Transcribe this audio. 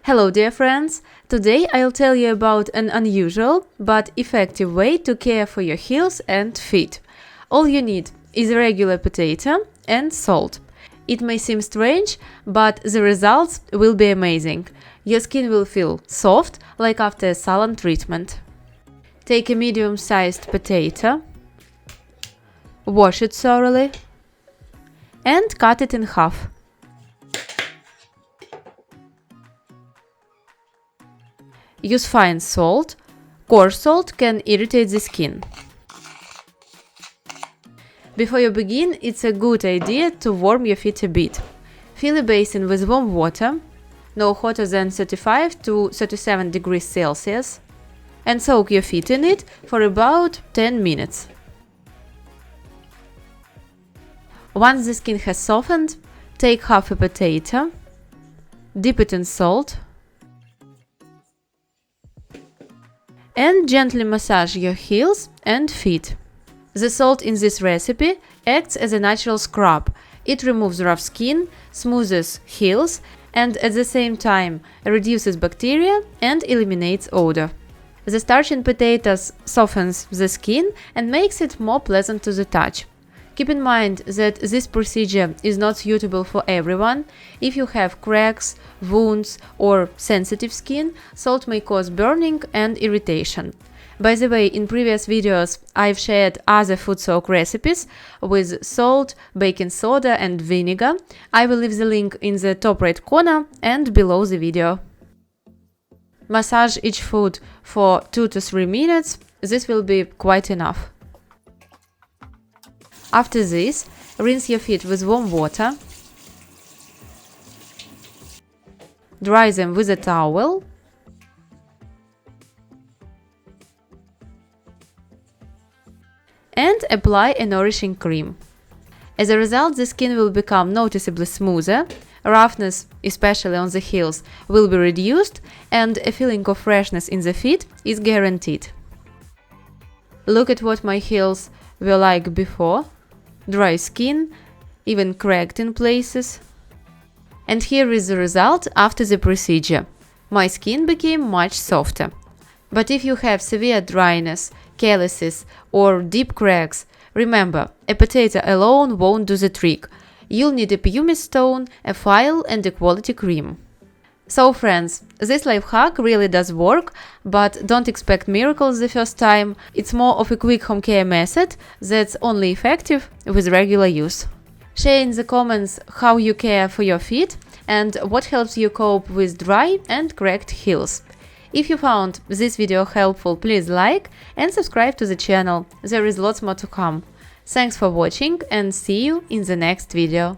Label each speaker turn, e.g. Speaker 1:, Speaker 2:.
Speaker 1: Hello dear friends! Today I'll tell you about an unusual but effective way to care for your heels and feet. All you need is a regular potato and salt. It may seem strange, but the results will be amazing. Your skin will feel soft, like after a salon treatment. Take a medium-sized potato, wash it thoroughly, and cut it in half. Use fine salt. Coarse salt can irritate the skin. Before you begin, it's a good idea to warm your feet a bit. Fill a basin with warm water, no hotter than 35 to 37 degrees Celsius, and soak your feet in it for about 10 minutes. Once the skin has softened, take half a potato, dip it in salt, and gently massage your heels and feet. The salt in this recipe acts as a natural scrub. It removes rough skin, smoothes heels, and at the same time reduces bacteria and eliminates odor. The starch in potatoes softens the skin and makes it more pleasant to the touch. Keep in mind that this procedure is not suitable for everyone. If you have cracks, wounds, or sensitive skin, salt may cause burning and irritation. By the way, in previous videos I've shared other food soak recipes with salt, baking soda and vinegar. I will leave the link in the top right corner and below the video. Massage each foot for 2 to 3 minutes. This will be quite enough. After this, rinse your feet with warm water, dry them with a towel, and apply a nourishing cream. As a result, the skin will become noticeably smoother, roughness, especially on the heels, will be reduced, and a feeling of freshness in the feet is guaranteed. Look at what my heels were like before. Dry skin, even cracked in places. And here is the result after the procedure. My skin became much softer. But if you have severe dryness, calluses or deep cracks, remember, a potato alone won't do the trick. You'll need a pumice stone, a file and a quality cream. So friends, this life hack really does work, but don't expect miracles the first time. It's more of a quick home care method that's only effective with regular use. Share in the comments how you care for your feet and what helps you cope with dry and cracked heels. If you found this video helpful, please like and subscribe to the channel. There is lots more to come. Thanks for watching and see you in the next video.